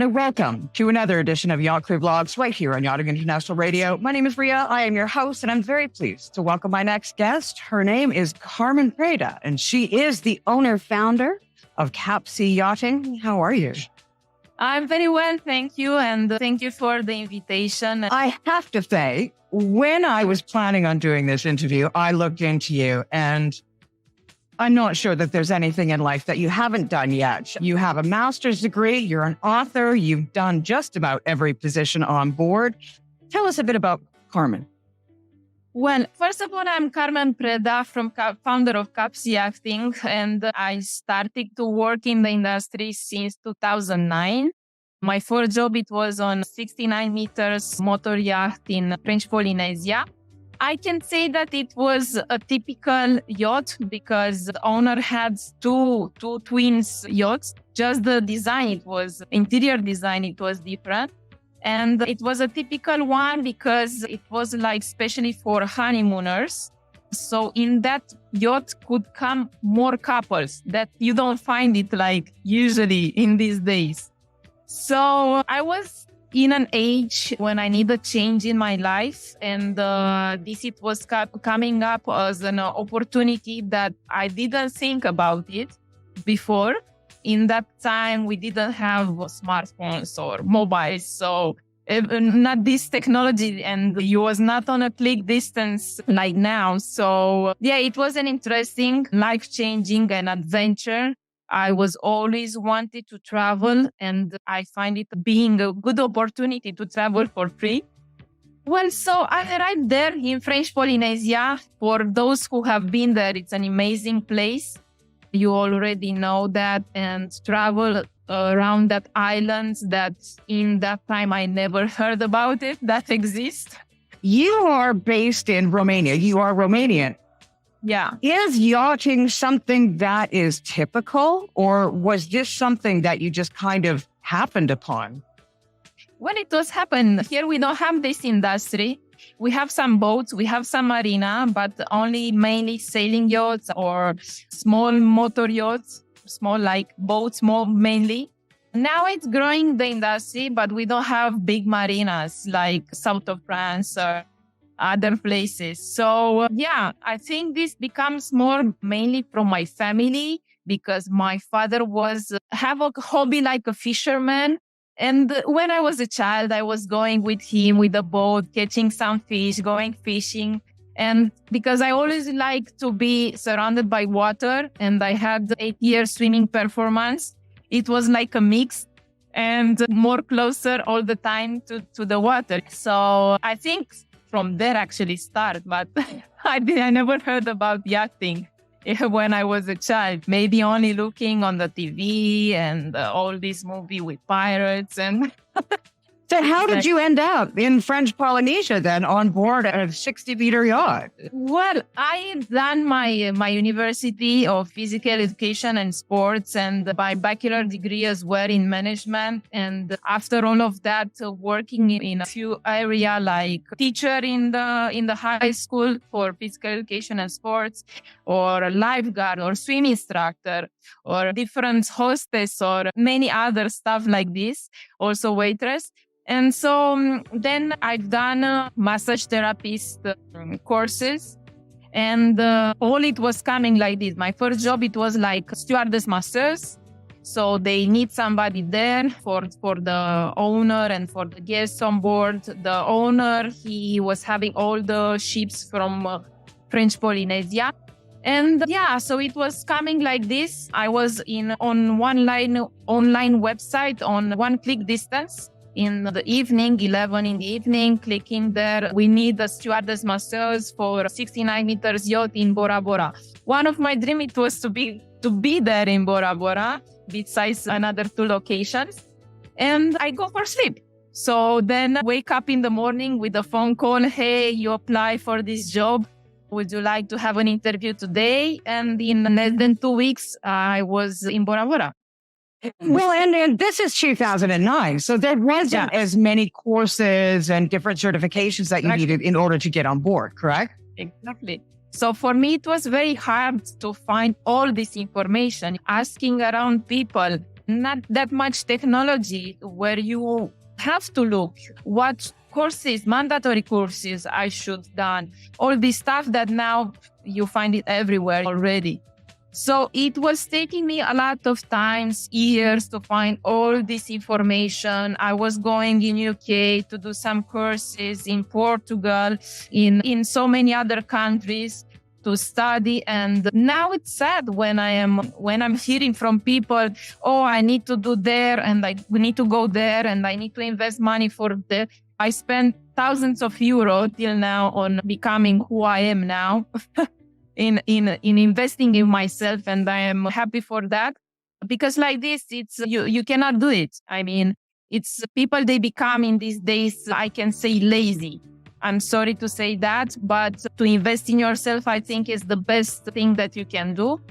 welcome to another edition of Yacht Crew Vlogs right here on Yachting International Radio. My name is Ria. I am your host, and I'm very pleased to welcome my next guest. Her name is Carmen Prada, and she is the owner-founder of Capsiate Yachting. How are you? I'm very well, thank you, and thank you for the invitation. I have to say, when I was planning on doing this interview, I looked into you, and I'm not sure that there's anything in life that you haven't done yet. You have a master's degree, you're an author, you've done just about every position on board. Tell us a bit about Carmen. Well, first of all, I'm Carmen Prada, founder of Capsiate, and I started to work in the industry since 2009. My first job, it was on 69 meters motor yacht in French Polynesia. I can say that it was a typical yacht because the owner had two twins yachts. Just the design, interior design, it was different. And it was a typical one because it was like especially for honeymooners. So in that yacht could come more couples that you don't find it like usually in these days. So I was in an age when I need a change in my life, and it was coming up as an opportunity that I didn't think about it before. In that time, we didn't have smartphones or mobiles, so not this technology, and it was not on a click distance like now. So yeah, it was an interesting, life-changing and adventure. I was always wanted to travel, and I find it being a good opportunity to travel for free. Well, so I arrived there in French Polynesia. For those who have been there, it's an amazing place. You already know that, and travel around that island that in that time I never heard about it, that exists. You are based in Romania. You are Romanian. Yeah. Is yachting something that is typical, or was this something that you just kind of happened upon? When it was happened, here we don't have this industry. We have some boats, we have some marina, but only mainly sailing yachts or small motor yachts, small like boats more mainly. Now it's growing the industry, but we don't have big marinas like south of France or other places. So yeah, I think this becomes more mainly from my family because my father have a hobby like a fisherman. And when I was a child, I was going with him with a boat, catching some fish, going fishing. And because I always like to be surrounded by water, and I had 8 years swimming performance, it was like a mix and more closer all the time to the water. So I think from there actually start, but I never heard about yachting when I was a child, maybe only looking on the TV and all these movies with pirates. And So how did you end up in French Polynesia then on board a 60-meter yacht? Well, I done my University of Physical Education and Sports and my bachelor degree as well in management. And after all of that, working in a few areas like teacher in the high school for physical education and sports, or a lifeguard or swim instructor, or different hostess or many other stuff like this, also waitress. And so then I've done massage therapist courses, and all it was coming like this. My first job, it was like stewardess masseurs. So they need somebody there for the owner and for the guests on board. The owner, he was having all the ships from French Polynesia. And yeah, so it was coming like this. I was on one online website on one click distance. In the evening, 11 in the evening, clicking there, we need a stewardess masseurs for 69 meters yacht in Bora Bora. One of my dreams, it was to be there in Bora Bora, besides another 2 locations. And I go for sleep. So then wake up in the morning with a phone call. Hey, you apply for this job. Would you like to have an interview today? And in less than 2 weeks, I was in Bora Bora. Well, and this is 2009, so there wasn't as many courses and different certifications that you needed in order to get on board, correct? Exactly. So for me, it was very hard to find all this information, asking around people, not that much technology where you have to look what courses, mandatory courses I should done, all this stuff that now you find it everywhere already. So it was taking me a lot of times, years to find all this information. I was going in UK to do some courses, in Portugal, in so many other countries to study. And now it's sad when I'm hearing from people, oh, I need to do there and we need to go there and I need to invest money for that. I spent thousands of euros till now on becoming who I am now. In investing in myself, and I am happy for that, because like this, it's you cannot do it. I mean, it's people, they become in these days, I can say, lazy. I'm sorry to say that, but to invest in yourself, I think, is the best thing that you can do,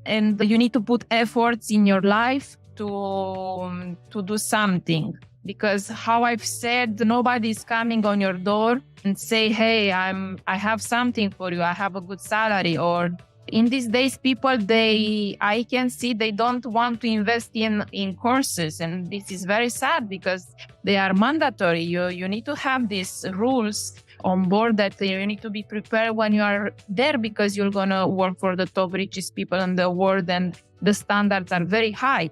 and you need to put efforts in your life to do something. Because how I've said, nobody's coming on your door and say, hey, I have something for you. I have a good salary. Or in these days, people, I can see they don't want to invest in courses. And this is very sad because they are mandatory. You need to have these rules on board that you need to be prepared when you are there, because you're going to work for the top richest people in the world and the standards are very high.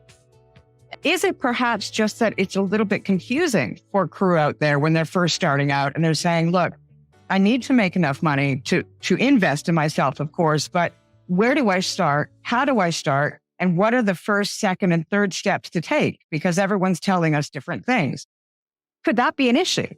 Is it perhaps just that it's a little bit confusing for crew out there when they're first starting out and they're saying, look, I need to make enough money to invest in myself, of course, but where do I start? How do I start? And what are the first, second, and third steps to take? Because everyone's telling us different things. Could that be an issue?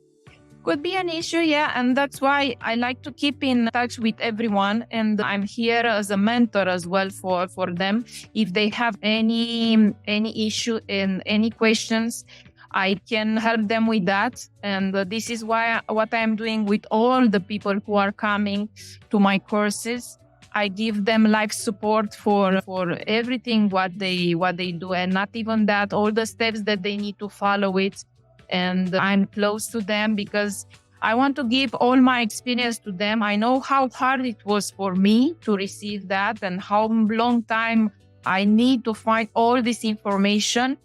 Could be an issue, yeah. And that's why I like to keep in touch with everyone. And I'm here as a mentor as well for them. If they have any issue and any questions, I can help them with that. And this is what I'm doing with all the people who are coming to my courses. I give them life support for everything what they do, and not even that, all the steps that they need to follow it. And I'm close to them because I want to give all my experience to them. I know how hard it was for me to receive that and how long time I need to find all this information.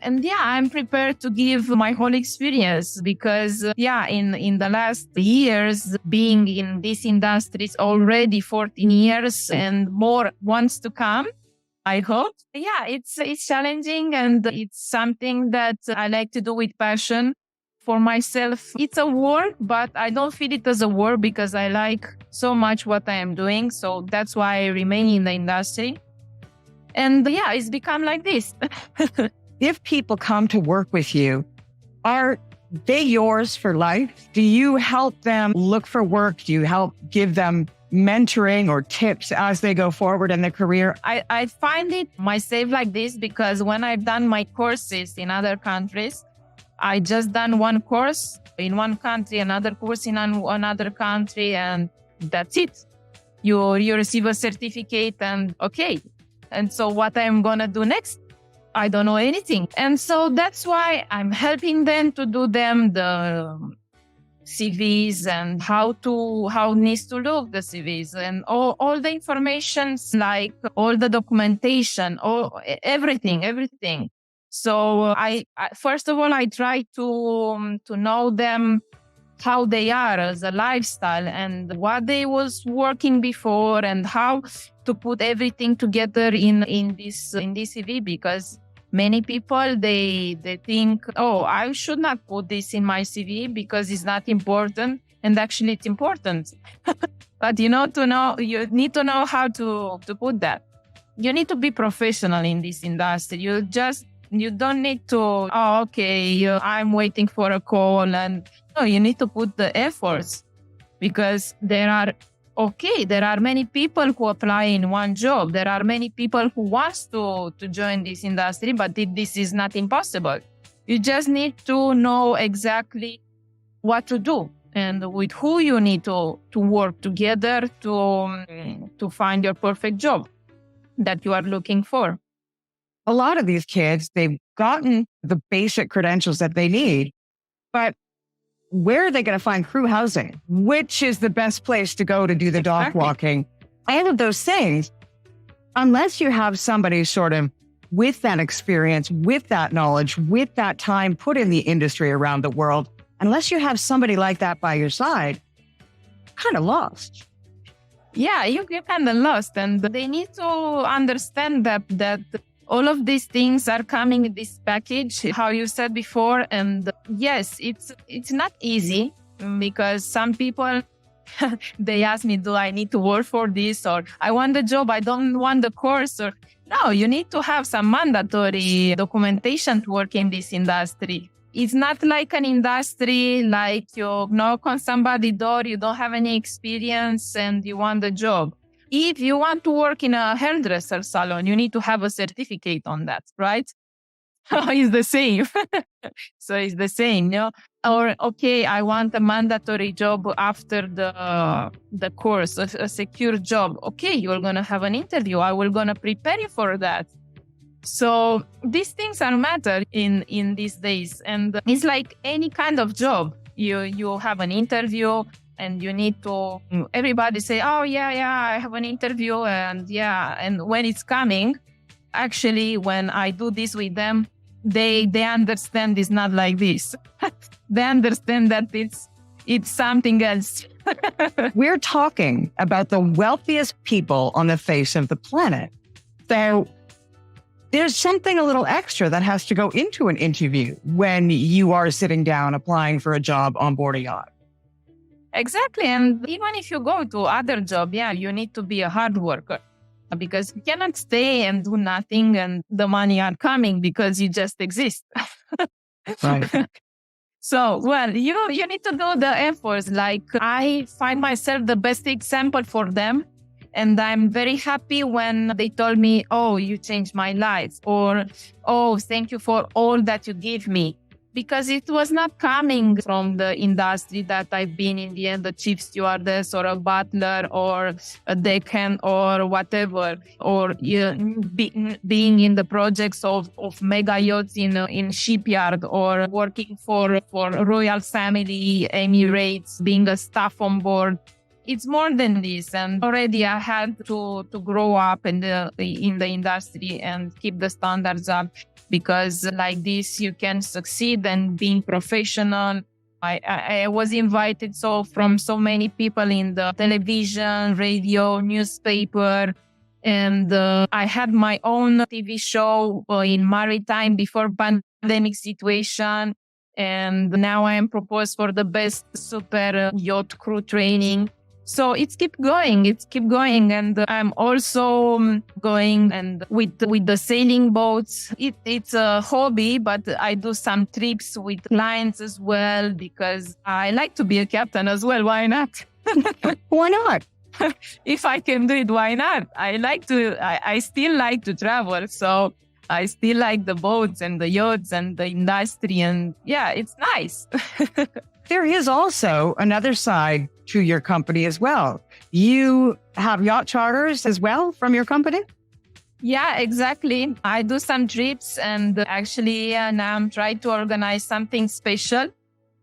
And yeah, I'm prepared to give my whole experience because in the last years, being in this industry, already 14 years and more wants to come, I hope. Yeah, it's challenging and it's something that I like to do with passion. For myself, it's a work, but I don't feel it as a work because I like so much what I am doing. So that's why I remain in the industry. And yeah, it's become like this. If people come to work with you, are they yours for life? Do you help them look for work? Do you help give them mentoring or tips as they go forward in their career? I find it myself like this because when I've done my courses in other countries, I just done one course in one country, another course in another country, and that's it. You receive a certificate and okay. And so what I'm going to do next? I don't know anything. And so that's why I'm helping them to do them the CVs and how needs to look the CVs and all the informations, like all the documentation, everything. So I first of all, I try to know them, how they are as a lifestyle and what they was working before and how to put everything together in this CV, because many people, they think, oh, I should not put this in my CV because it's not important. And actually it's important. But you need to know how to put that. You need to be professional in this industry. You don't need to, oh, okay, I'm waiting for a call. And no, you need to put the efforts because there are many people who apply in one job. There are many people who want to join this industry, but this is not impossible. You just need to know exactly what to do and with who you need to work together to find your perfect job that you are looking for. A lot of these kids, they've gotten the basic credentials that they need, but where are they going to find crew housing? Which is the best place to go to do the dock walking? All of those things, unless you have somebody sort of with that experience, with that knowledge, with that time put in the industry around the world, unless you have somebody like that by your side, kind of lost. Yeah, you're kind of lost. And they need to understand that all of these things are coming in this package, how you said before. And yes, it's not easy because some people, they ask me, do I need to work for this? Or I want the job, I don't want the course. Or no, you need to have some mandatory documentation to work in this industry. It's not like an industry like you knock on somebody's door, you don't have any experience and you want the job. If you want to work in a hairdresser salon, you need to have a certificate on that, right? It's the same. So it's the same, you know? Or, okay, I want a mandatory job after the course, a secure job. Okay, you're going to have an interview. I will going to prepare you for that. So these things are matter in these days. And it's like any kind of job. You have an interview and you need to, everybody say, oh, yeah, I have an interview. And yeah, and when it's coming, actually, when I do this with them, they understand it's not like this. They understand that it's something else. We're talking about the wealthiest people on the face of the planet. So there's something a little extra that has to go into an interview when you are sitting down applying for a job on board a yacht. Exactly. And even if you go to other job, yeah, you need to be a hard worker because you cannot stay and do nothing and the money are coming because you just exist. Right. So, well, you need to do the efforts. Like I find myself the best example for them. And I'm very happy when they told me, oh, you changed my life, or, oh, thank you for all that you give me. Because it was not coming from the industry that I've been in the end, the chief stewardess or a butler or a deckhand or whatever, or being in the projects of mega yachts in shipyard or working for royal family, Emirates, being a staff on board. It's more than this, and already I had to grow up in the industry and keep the standards up, because like this you can succeed and being professional. I was invited from so many people in the television, radio, newspaper, and I had my own TV show in Maritime before pandemic situation, and now I am proposed for the best super yacht crew training. So it's keep going, and I'm also going and with the sailing boats. It's a hobby, but I do some trips with clients as well because I like to be a captain as well. Why not? Why not? If I can do it, why not? I still like to travel, so I still like the boats and the yachts and the industry, and yeah, it's nice. There is also another side to your company as well. You have yacht charters as well from your company? Yeah, exactly. I do some trips, and actually now I'm trying to organize something special,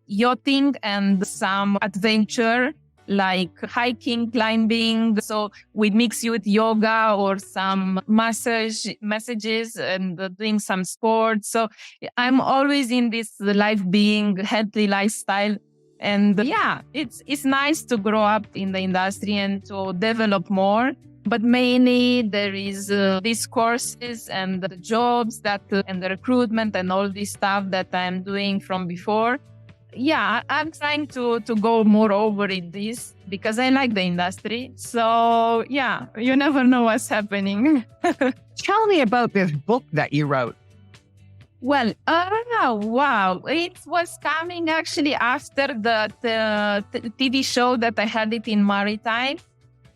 yachting and some adventure like hiking, climbing. So we mix with yoga or some messages and doing some sports. So I'm always in this life being healthy lifestyle. And yeah, it's nice to grow up in the industry and to develop more. But mainly there is these courses and the jobs and the recruitment and all this stuff that I'm doing from before. Yeah, I'm trying to go more over in this because I like the industry. So yeah, you never know what's happening. Tell me about this book that you wrote. Well, wow. It was coming actually after the TV show that I had it in Maritime.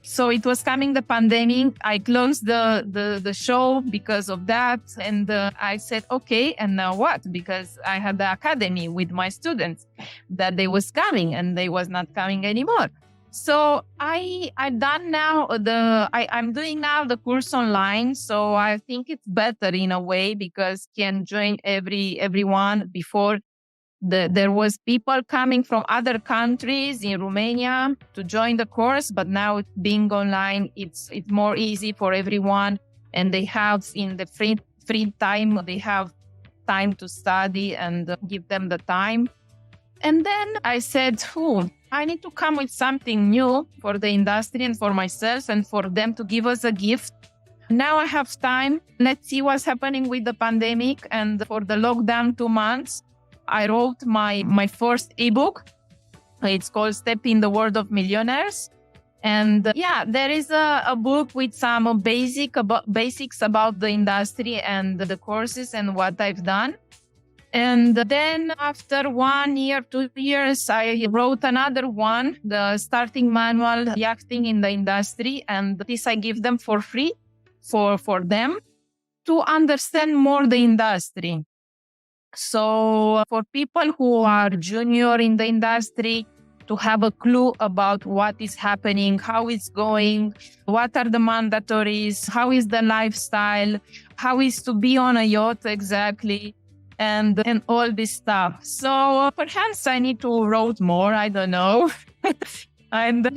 So it was coming the pandemic. I closed the show because of that. And I said, okay, and now what? Because I had the academy with my students that they was coming and they was not coming anymore. So I'm doing now the course online. So I think it's better in a way because can join everyone. Before there was people coming from other countries in Romania to join the course, but now being online, it's more easy for everyone. And they have in the free time, they have time to study and give them the time. And then I said, I need to come with something new for the industry and for myself and for them to give us a gift. Now I have time. Let's see what's happening with the pandemic. And for the lockdown 2 months, I wrote my first ebook. It's called Step in the World of Millionaires. And there is a book with some basics about the industry and the courses and what I've done. And then after 1 year, 2 years, I wrote another one, the starting manual, Yachting in the industry. And this I give them for free for them to understand more the industry. So for people who are junior in the industry, to have a clue about what is happening, how it's going, what are the mandatories, how is the lifestyle, how is to be on a yacht exactly, and all this stuff. So perhaps I need to write more, I don't know. And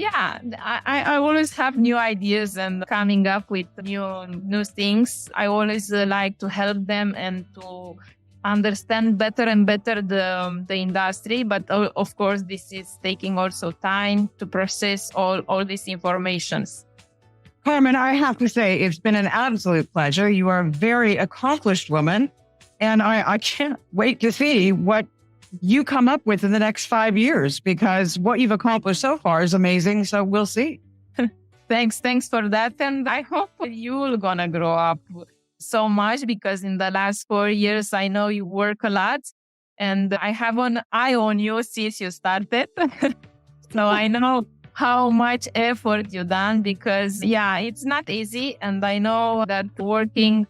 I always have new ideas and coming up with new things. I always like to help them and to understand better and better the industry. But of course, this is taking also time to process all these informations. Carmen, I have to say, it's been an absolute pleasure. You are a very accomplished woman, and I can't wait to see what you come up with in the next 5 years, because what you've accomplished so far is amazing. So we'll see. Thanks for that. And I hope you're going to grow up so much, because in the last 4 years, I know you work a lot and I have an eye on you since you started. So I know how much effort you've done, because it's not easy. And I know that working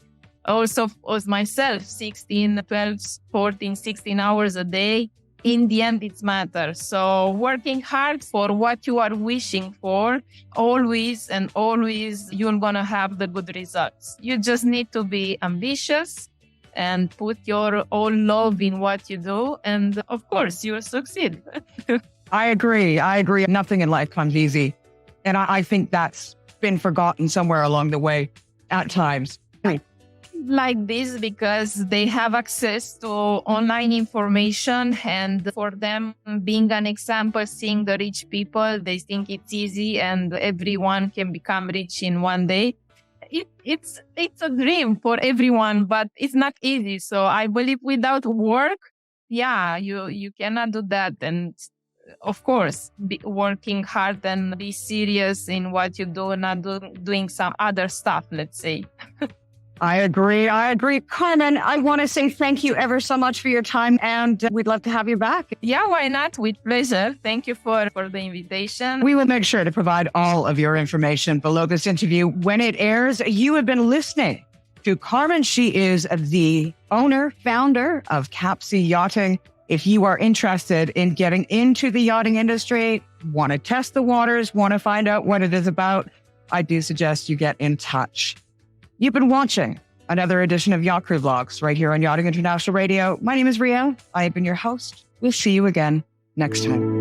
also as myself, 16, 12, 14, 16 hours a day, in the end, it matters. So working hard for what you are wishing for, always you're going to have the good results. You just need to be ambitious and put your own love in what you do. And of course, you'll succeed. I agree. Nothing in life comes easy. And I think that's been forgotten somewhere along the way at times. Like this, because they have access to online information, and for them, being an example, seeing the rich people, they think it's easy and everyone can become rich in one day. It's a dream for everyone, but it's not easy. So I believe without work, you cannot do that. And of course, working hard and be serious in what you do, not doing some other stuff, let's say. I agree. Carmen, I want to say thank you ever so much for your time, and we'd love to have you back. Yeah, why not? With pleasure. Thank you for the invitation. We will make sure to provide all of your information below this interview when it airs. You have been listening to Carmen. She is the founder of Capsiate Yachting. If you are interested in getting into the yachting industry, want to test the waters, want to find out what it is about, I do suggest you get in touch. You've been watching another edition of Yacht Crew Vlogs right here on Yachting International Radio. My name is Ria. I have been your host. We'll see you again next time.